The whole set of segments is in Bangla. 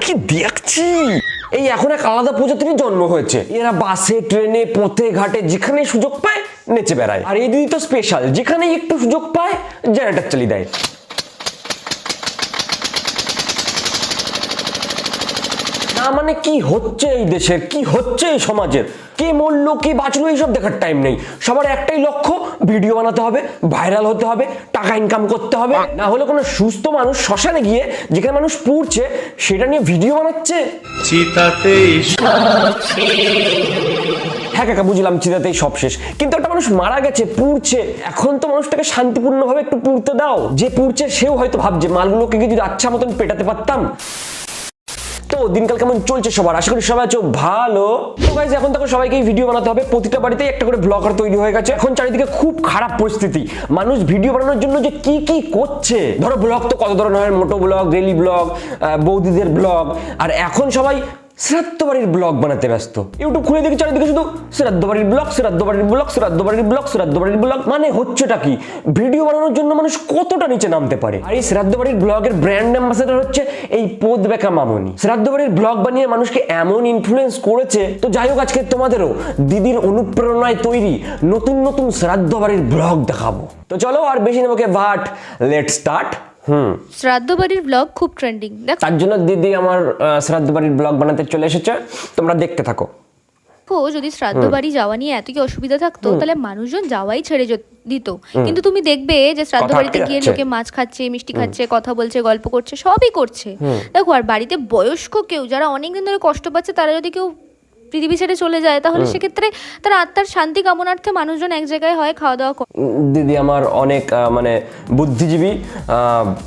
কি দেখছি, এই এখন এক আলাদা প্রজাতির জন্ম হয়েছে। এরা বাসে ট্রেনে পথে ঘাটে যেখানে সুযোগ পায় নেচে বেড়ায়। আর এই দিদি তো স্পেশাল, যেখানে একটু সুযোগ পায় জেনারেটর চালিয়ে দেয়। না মানে কি হচ্ছে এই দেশের, কি হচ্ছে এই সমাজের, কে মরলো কে বাঁচলো এইসব দেখার টাইম নেই। সবার একটাই লক্ষ্য, ভিডিও বানাতে হবে, ভাইরাল হতে হবে, টাকা ইনকাম করতে হবে। না হলে কোনো সুস্থ মানুষ শ্মশানে গিয়ে যেখানে মানুষ পুড়ছে সেটা নিয়ে ভিডিও বানাচ্ছে। হ্যাঁ কাকা বুঝলাম, চিতাতেই সব শেষ, কিন্তু একটা মানুষ মারা গেছে, পুড়ছে, এখন তো মানুষটাকে শান্তিপূর্ণভাবে একটু পুড়তে দাও। যে পুড়ছে সেও হয়তো ভাবছে মালগুলোকে যদি আচ্ছা মতন পেটাতে পারতাম। তো দিনকাল কেমন চলছে সবার? আশা করি সবাই আছো ভালো। তো গাইস এখন তো সবাইকে ভিডিও বানাতে হবে, প্রতিটা বাড়িতেই একটা করে ব্লগার তৈরি হয়ে গেছে। এখন চারিদিকে খুব খারাপ পরিস্থিতি, মানুষ ভিডিও বানানোর জন্য যে কি কি করছে। ধরো ব্লগ তো কত ধরনের হয়, মোটো ব্লগ, ডেইলি ব্লগ, বৌদিদের ব্লগ, আর এখন সবাই শ্রাদ্ধ বাড়ির ব্লগ বানাতে ব্যস্ত। ইউটিউব খুলে দেখি চারিদিকে শুধু শ্রাদ্ধ বাড়ির ব্লগ, শ্রাদ্ধ বাড়ির ব্লগ, শ্রাদ্ধ বাড়ির ব্লগ, শ্রাদ্ধ বাড়ির ব্লগ। মানে হচ্ছেটা কি? ভিডিও বানানোর জন্য মানুষ কতটা নিচে নামতে পারে। আর এই শ্রাদ্ধ বাড়ির ব্লগের ব্র্যান্ড অ্যাম্বাসেডর হচ্ছে এই পদ বেকা মামনি। শ্রাদ্ধ বাড়ির ব্লগ বানিয়ে মানুষকে এমন ইনফ্লুয়েন্স করেছে। তো যাই হোক, আজকে তোমাদেরও দিদির অনুপ্রেরণায় তৈরি নতুন নতুন শ্রাদ্ধ বাড়ির ব্লগ দেখাবো। তো চলো আর বেশি নেবো বাট লেটস স্টার্ট। শ্রাদ্ধ বাড়ির ব্লগ খুব ট্রেন্ডিং, দেখো তার জন্য দিদি আমার শ্রাদ্ধ বাড়ির ব্লগ বানাতে চলে এসেছে, তোমরা দেখতে থাকো। যদি শ্রাদ্ধ বাড়ি যাওয়া নিয়ে এত কি অসুবিধা থাকতো তাহলে মানুষজন যাওয়াই ছেড়ে দিত। কিন্তু তুমি দেখবে যে শ্রাদ্ধ বাড়িতে গিয়ে লোকে মাছ খাচ্ছে, মিষ্টি খাচ্ছে, কথা বলছে, গল্প করছে, সবই করছে। দেখো, আর বাড়িতে বয়স্ক কেউ যারা অনেকদিন ধরে কষ্ট পাচ্ছে তারা যদি কেউ পৃথিবী ছেড়ে চলে যায় তাহলে সেক্ষেত্রে তার আত্মার শান্তি কামনার্থে মানুষজন এক জায়গায় হয়, খাওয়া দাওয়া করে। দিদি আমার অনেক মানে বুদ্ধিজীবী,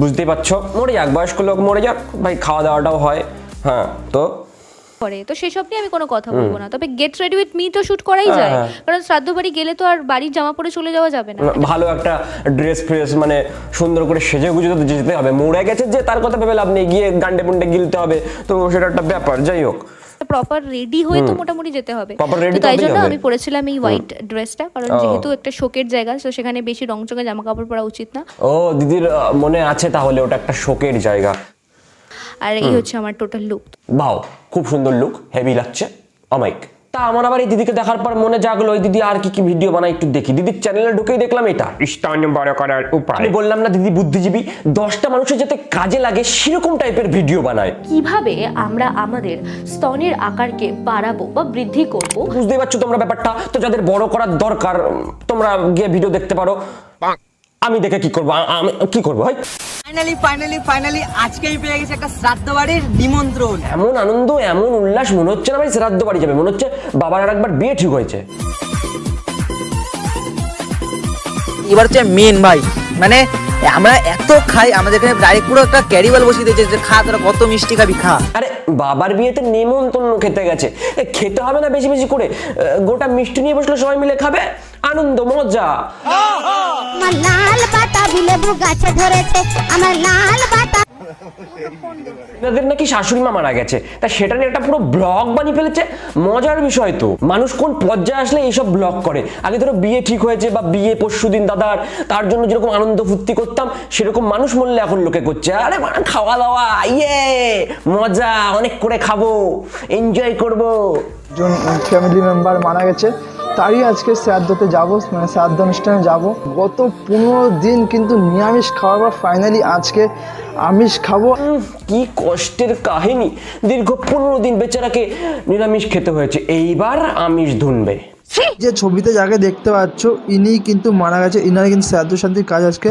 বুঝতেই পারছো। মরে যাক, বয়স্ক লোক মরে যাক ভাই, খাওয়া দাওয়াটাও হয়। হ্যাঁ, তো সেসব নিয়ে আমি কোনো কথা বলবো না। তবে গেট রেডি উইথ মি তো শুট করাই যায়, কারণ শ্রাদ্ধ বাড়ি গেলে তো আর বাড়ির জামা পরে চলে যাওয়া যাবে না। ভালো একটা ড্রেস ফ্রেস মানে সুন্দর করে সেজে গুজে তো যেতে হবে। মরে গেছে যে তার কথা ভেবে লাভ নেই, গিয়ে গান্ডে মুন্ডে গিলতে হবে, তো সেটা একটা ব্যাপার। যাই হোক, প্রপার রেডি হয়ে তো মোটামুটি যেতে হবে। তো তাই জন্য আমি পরেছিলাম এই হোয়াইট ড্রেসটা, কারণ যেহেতু একটা শোকের জায়গা, তো সেখানে বেশি রংচঙে জামা কাপড় পরা উচিত না। ও দিদির মনে আছে তাহলে ওটা একটা শোকের জায়গা। আর এই হচ্ছে আমার টোটাল লুক। বাও, খুব সুন্দর লুক, হেভি লাগছে, অমাইক। তা আমার আবার এই দিদিকে দেখার পর মনে জাগলো ওই দিদি আর কি কি ভিডিও বানায় একটু দেখি। দিদির চ্যানেলে ঢুকেই দেখলাম এটা স্তন বড় করার উপায়। আমি বললাম না দিদি বুদ্ধিজীবী, 10টা মানুষের যাতে কাজে লাগে সেরকম টাইপের ভিডিও বানায়। কিভাবে আমরা আমাদের স্তনের আকারকে বাড়াবো বা বৃদ্ধি করব, বুঝতেই পারছো তোমরা ব্যাপারটা। তো যাদের বড় করার দরকার তোমরা গিয়ে ভিডিও দেখতে পারো। আমি দেখে কি করবো? আমি কি করবো ভাই? ফাইনালি আজকেই পেয়ে গেছে একটা শ্রাদ্ধ বাড়ির নিমন্ত্রণ। এমন আনন্দ, এমন উল্লাস, মনে হচ্ছে না ভাই শ্রাদ্ধ বাড়ি যাবে, মনে হচ্ছে বাবার আর একবার বিয়ে ঠিক হয়েছে। এবার হচ্ছে মেন ভাই, মানে আমরা এত খাই, আমাদের এখানে ডাইরেক্ট পুরো একটা ক্যারিবাল বসিয়ে দিয়েছে যে খা, তোরা কত মিষ্টি খাবি খা। আরে বাবার বিয়েতে নেমন্তন্ন খেতে গেছে, খেতে হবে না বেশি বেশি করে, গোটা মিষ্টি নিয়ে বসলে সবাই মিলে খাবে, আনন্দ মজা। আমার লাল পাতা লেবু গাছে ধরেছে, আমার লাল পাতা। এদের নাকি শাশুড়ি মা মারা গেছে, তা সেটা নিয়ে একটা পুরো ব্লগ বানিয়ে ফেলেছে। মজার বিষয় তো, মানুষ কোন পর্যায়ে আসলে এইসব ব্লগ করে। আগে ধরো বিয়ে ঠিক হয়েছে বা বিয়ে পরশুদিন দাদার, তার জন্য যেরকম আনন্দ ফুর্তি করতাম সেরকম মানুষ মরলে এখন লোকে করছে আরে খাওয়া দাওয়া, ইয়ে মজা, অনেক করে খাবো, এনজয় করবো। একজন ফ্যামিলি মেম্বার মারা গেছে, তারই আজকে শ্রাদ্ধতে যাবো, মানে শ্রাদ্ধ অনুষ্ঠানে যাবো। গত 15 দিন কিন্তু নিরামিষ খাওয়ার পর ফাইনালি আজকে আমিষ খাবো। কি কষ্টের কাহিনী, দীর্ঘ 15 দিন বেচারাকে নিরামিষ খেতে হয়েছে, এইবার আমিষ ধুনবে। যে ছবিতে যাকে দেখতে পাচ্ছ ইনি কিন্তু মারা গেছে, ইনারা কিন্তু শ্রাদ্ধ শান্তির কাজ আজকে।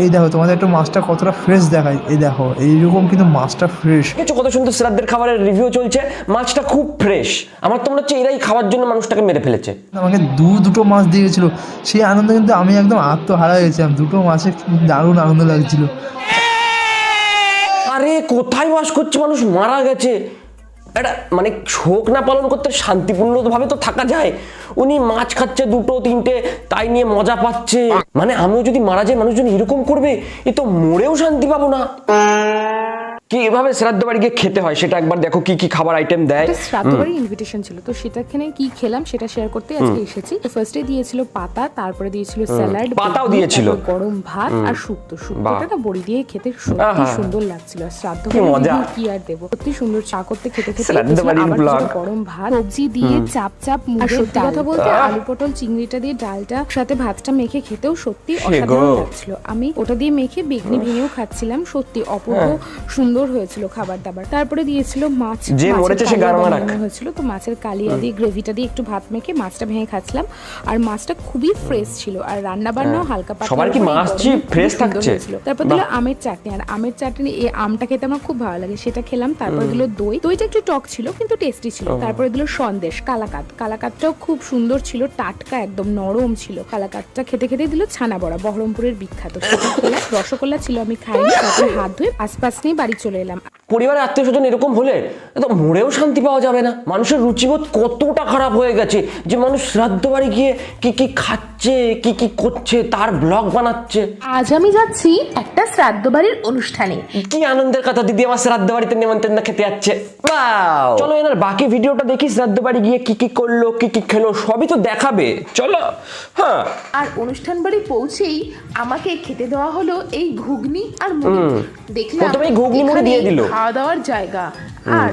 এই দেখো তোমাদের একটু মাছটা কতটা ফ্রেশ দেখায়, এই দেখো এইরকম কিন্তু মাছটা ফ্রেশ। কত সুন্দর শ্রাদ্ধের খাবারের রিভিউ চলছে, মাছটা খুব ফ্রেশ। আমার তো মনে হচ্ছে এরাই খাওয়ার জন্য মানুষটাকে মেরে ফেলেছে। আমাকে দুটো মাছ দিয়ে গেছিল, সেই আনন্দ কিন্তু আমি একদম আত্মহারা হয়েছিলাম। দুটো মাছে দারুণ আনন্দ লাগছিল। আরে কোথায় বাস করছে মানুষ, মারা গেছে, এটা মানে শোক না পালন করতে শান্তিপূর্ণভাবে তো থাকা যায়। উনি মাছ খাচ্ছে 2-3টে, তাই নিয়ে মজা পাচ্ছে। মানে আমিও যদি মারা যাই মানুষজন এরকম করবে, এ তো মরেও শান্তি পাবো না। কিভাবে শ্রাদ্ধ বাড়ি গিয়ে খেতে হয় সেটা একবার দেখো, কি কি খাবার আইটেম দেয়। একটা শ্রাদ্ধ বাড়ির ইনভিটেশন ছিল, তো সেটাখানে কি খেলাম সেটা শেয়ার করতে আজকে এসেছি। তো ফার্স্টে দিয়েছিল পাতা, তারপরে দিয়েছিল স্যালাড, পাতাও দিয়েছিল। গরম ভাত আর শুক্তো। শুক্তোটা না বড়ি দিয়ে খেতে সত্যি আহা। সুন্দর লাগছিল। আর শ্রাদ্ধ কি মজা। বাড়ি কি আর দেবো, সত্যি সুন্দর। চা করতে খেতে খেতে শ্রাদ্ধ আবার বাড়ির কিছু vlog। গরম ভাত, সবজি দিয়ে চাপ চাপ মুগের ডাল। সত্যি কথা বলতে আলু পটল চিংড়িটা দিয়ে ডালটা সাথে ভাতটা মেখে খেতেও সত্যি অসাধারণ লাগছিল। আমি ওটা দিয়ে মেখে বেগনি ভেঙেও খাচ্ছিলাম, সত্যি অপূর্ব সুন্দর হয়েছিল খাবার দাবার। তারপরে দিয়েছিল মাছ, যে মাছের মরেছে সে কালিয়া গার মারাক। বানানো হয়েছিল, তো মাছের কালিয়া দিয়ে গ্রেভিটা দিয়ে একটু ভাত মেখে মাছটা ভেঙে খাচ্ছিলাম। আর মাছটা খুবই ফ্রেশ ছিল, আর রান্না বান্নাও হালকা পাতলা। সবার কি উপরে মাছ গরমে কি খুবই fresh সুন্দর থাকছে? হয়েছিল। তারপর দিল আমের চাটনি, আর আমের চাটনি এই আমটা খেতে আমার খুব ভালো লাগে, সেটা খেলাম। তারপর দিল দই, দইটা একটু টক ছিল কিন্তু টেস্টি ছিল। তারপরে দিল সন্দেশ, কালাকাত, কালাকাতটাও খুব সুন্দর ছিল, টাটকা একদম নরম ছিল। কালাকাতটা খেতে খেতে দিল ছানা বড়া, বহরমপুরের বিখ্যাত, সেটা খেলাম। রসগোল্লা ছিল, আমি খাইনি। তারপরে হাত ধুয়ে আশপাশ নিয়ে বাড়ি চলে এলাম। পরিবারের আত্মীয় স্বজন এরকম হলে তো মরেও শান্তি পাওয়া যাবে না। মানুষের রুচিবোধ কতটা খারাপ হয়ে গেছে যে মানুষ শ্রাদ্ধ বাড়ি গিয়ে কি কি খাচ্ছে, কি কি করছে তার ব্লগ বানাচ্ছে। আজ আমি যাচ্ছি একটা শ্রাদ্ধ বাড়ির অনুষ্ঠানে। কি আনন্দের কথা, দিদি আমার শ্রাদ্ধ বাড়িতে নেমন্তন্ন খেতে যাচ্ছে। Wow! চলো এনার বাকি ভিডিওটা দেখি, শ্রাদ্ধ বাড়ি গিয়ে কি কি করলো, কি কি খেলো, সবই তো দেখাবে। চলো। হ্যাঁ, আর অনুষ্ঠান বাড়ি পৌঁছেই আমাকে খেতে দেওয়া হলো এই ঘুগনি আর মুড়ি। দেখলাম প্রথমেই ঘুগনি মুড়ি এখানে দিয়ে দিল। খাওয়া দাওয়ার জায়গা, আর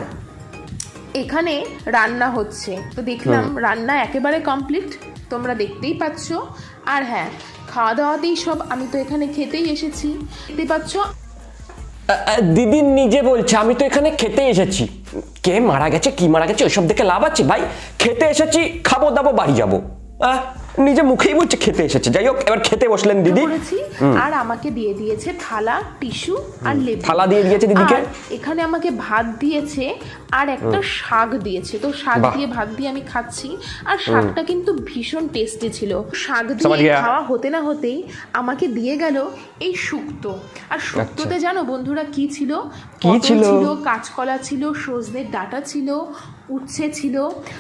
এখানে রান্না হচ্ছে। তো দেখলাম রান্না একেবারে কমপ্লিট, তোমরা দেখতেই পাচ্ছ। আর হ্যাঁ, খাওয়া দাওয়াতেই সব, আমি তো এখানে খেতেই এসেছি, দেখতে পাচ্ছ। দিদি নিজে বলছে আমি তো এখানে খেতে এসেছি। কে মারা গেছে কি মারা গেছে ওইসব দেখে লাভ আছে ভাই? খেতে এসেছি, খাবো দাবো বাড়ি যাবো। নিজে মুখেই বলছে খেতে এসেছে। যাই হোক, এবার খেতে বসলেন দিদি। করেছি, আর আমাকে দিয়ে দিয়েছে থালা, টিস্যু আর লেবু। থালা দিয়ে দিয়েছে দিদিকে। আর এখানে আমাকে ভাত দিয়েছে আর একটা শাক দিয়েছে। তো শাক বাহ। দিয়ে ভাত দিয়ে আমি খাচ্ছি, আর শাকটা কিন্তু ভীষণ টেস্টি ছিল। শাক সমাজ দিয়ে গিয়া। খাওয়া হতে না হতেই আমাকে দিয়ে গেল এই শুক্তো। আর শুক্তোতে জানো বন্ধুরা কি ছিল? কি পটল ছিল? ছিল, কাঁচকলা ছিল, সজনের ডাঁটা ছিল, উচ্ছে ছিল,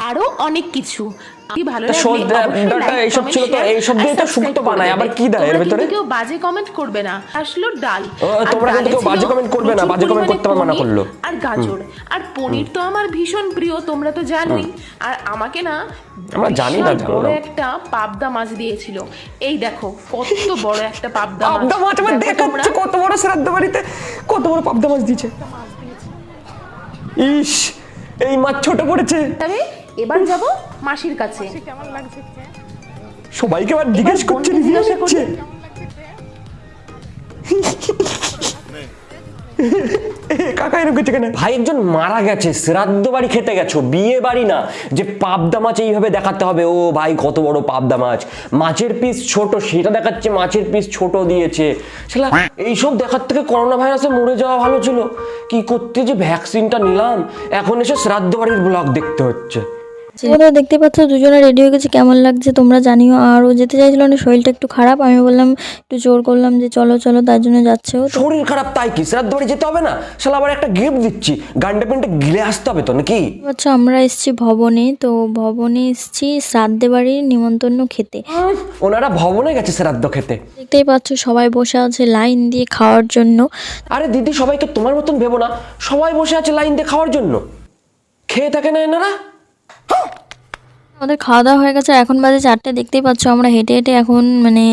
আরো অনেক কিছু। কি ভালো তা লাগলে সজনে অবশ্যই ডাঁটা like, এইসব comment, ছিল তো, share এইসব আর দিয়ে তো subscribe শুক্তো করে বানায়, দেবে। আবার কি দেয় এর তোমরা ভেতরে? কিন্তু কেউ বাজে কমেন্ট করবে না। আসলো ডাল। আর তোমরা কিন্তু ডালে কেউ বাজে ছিল comment করবে না, প্রচুর বাজে comment পরিমাণে করতে আমার মানা পনির করলো। আর গাজর। আর পনির তো আমার ভীষণ প্রিয়, তোমরা তো জানোই। আর আমাকে না আমরা জানি না, বিশাল জানো বড় না। একটা পাবদা মাছ দিয়েছিল। এই দেখো কত বড় একটা পাবদা পাবদা মাছ আমার দেখো তোমরা। দেখাচ্ছে কত বড় শ্রাদ্ধ বাড়িতে কত বড় পাবদা মাছ দিয়েছে। ইস, এই মাছ ছোট পড়েছে। তবে এবার যাব মাসির কাছে। সবাইকে আবার জিজ্ঞেস এবার করছে, বোনকে রিভিউ জিজ্ঞাসা দিচ্ছে। কাকা এরকম করছে কেন? ভাই একজন মারা গেছে, শ্রাদ্ধ বাড়ি খেতে গেছো, বিয়ে বাড়ি না যে পাবদা মাছ এইভাবে দেখাতে হবে। ও ভাই কত বড় পাবদা মাছ, মাছের পিস ছোট সেটা দেখাচ্ছে, মাছের পিস ছোট দিয়েছে। শালা এইসব দেখার থেকে করোনা ভাইরাসে মরে যাওয়া ভালো ছিল। কি করতে যে ভ্যাকসিনটা নিলাম, এখন এসে শ্রাদ্ধ বাড়ির ব্লগ দেখতে হচ্ছে। তোমরা দেখতে পাচ্ছ দুজনে রেডি হয়ে গেছে, কেমন লাগছে তোমরা জানিও। আর ও যেতে চাইছিল না, শরীরটা একটু খারাপ, আমি বললাম একটু জোর করলাম যে চলো চলো, তার জন্য যাচ্ছেও। শরীর খারাপ তাই কি, শ্রাদ্ধ বাড়ি যেতে হবে না? শালা আবার একটা গিফট দিচ্ছি, গান্ডা প্যান্টে গিলে আসতে হবে তো নাকি? আচ্ছা, আমরা এসেছি ভবনে, তো ভবনে এসেছি শ্রাদ্ধে বাড়ির নিমন্ত্রণ খেতে। ওনারা ভবনে গেছে শ্রাদ্ধ খেতে। দেখতেই পাচ্ছ সবাই বসে আছে লাইন দিয়ে খাওয়ার জন্য। আরে দিদি, সবাইকে তোমার মতন ভেবো না, সবাই বসে আছে লাইন দিয়ে খাওয়ার জন্য। খেয়ে থাকে না এনারা? আমাদের খাওয়া দাওয়া হয়ে গেছে, এখন বাজে 4টে। দেখতেই পাচ্ছ আমরা হেঁটে হেঁটে এখন মানে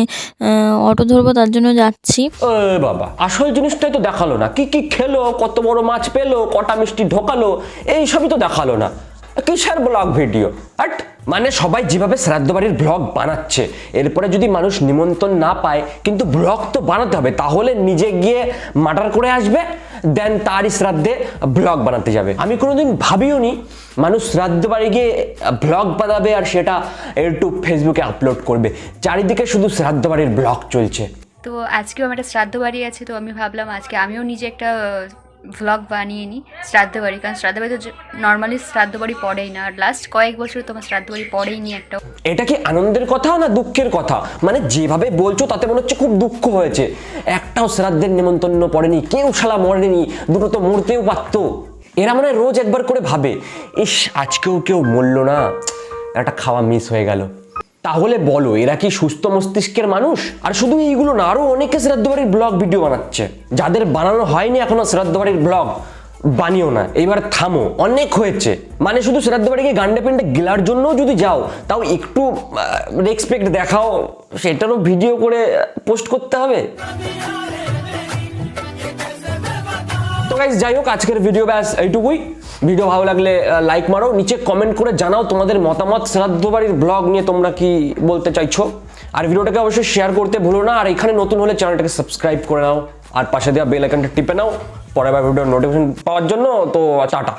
অটো ধরবো, তার জন্য যাচ্ছি। ও বাবা, আসল জিনিসটাই তো দেখালো না। কি কি খেলো, কত বড় মাছ পেলো, কটা মিষ্টি ঢোকালো, এই সবই তো দেখালো না। কিসের ব্লগ ভিডিও? মানে সবাই যেভাবে শ্রাদ্ধ বাড়ির ব্লগ বানাচ্ছে, এরপরে যদি মানুষ নিমন্ত্রণ না পায়, কিন্তু ব্লগ তো বানাতে হবে, তাহলে নিজে গিয়ে মার্ডার করে আসবে, দেন তারই শ্রাদ্ধে ব্লগ বানাতে যাবে। আমি কোনোদিন ভাবিও নি মানুষ শ্রাদ্ধ বাড়ি গিয়ে ব্লগ বানাবে আর সেটা ইউটিউব ফেসবুকে আপলোড করবে। চারিদিকে শুধু শ্রাদ্ধ বাড়ির ব্লগ চলছে। তো আজকেও আমার একটা শ্রাদ্ধ বাড়ি আছে, তো আমি ভাবলাম আজকে আমিও নিজে একটা ভ্লগ বানিয়ে নিই শ্রাদ্ধ বাড়ি। কারণ শ্রাদ্ধ বাড়ি তো নর্মালি শ্রাদ্ধ বাড়ি পড়েই না, আর লাস্ট কয়েক বছর তোমার শ্রাদ্ধ বাড়ি পড়েই নি একটা। এটা কি আনন্দের কথা না দুঃখের কথা? মানে যেভাবে বলছো তাতে মনে হচ্ছে খুব দুঃখ হয়েছে। একটাও শ্রাদ্ধের নেমন্তন্ন পড়েনি, কেউ শালা মরেনি, দুটো তো মরতেও পারতো। এরা মানে রোজ একবার করে ভাবে, ইস আজকেও কেউ মরলো না, একটা খাওয়া মিস হয়ে গেল। তাহলে বলো এরা কি সুস্থ মস্তিষ্কের মানুষ? আর শুধু এইগুলো না, আরো অনেকে শ্রাদ্ধ বাড়ির ব্লগ ভিডিও বানাচ্ছে। যাদের বানানো হয়নি এখনো শ্রাদ্ধ বাড়ির ব্লগ, বানিও না, এইবার থামো, অনেক হয়েছে। মানে শুধু শ্রাদ্ধ বাড়িকে গান্ডে পিন্ডে গেলার জন্য যদি যাও, তাও একটু রেসপেক্ট দেখাও, সেটারও ভিডিও করে পোস্ট করতে হবে। তো গাইস, যাই হোক, আজকের ভিডিও ব্যাস এইটুকুই। ভিডিও ভালো লাগলে লাইক মারো, নিচে কমেন্ট করে জানাও তোমাদের মতামত, শ্রাদ্ধ বাড়ির ব্লগ নিয়ে তোমরা কি বলতে চাইছো। আর ভিডিওটাকে অবশ্যই শেয়ার করতে ভুলো না। আর এখানে নতুন হলে চ্যানেলটাকে সাবস্ক্রাইব করে নাও, আর পাশে দেওয়া বেল আইকনটা টিপে নাও পরের ভিডিওর নোটিফিকেশন পাওয়ার জন্য। তো টাটা।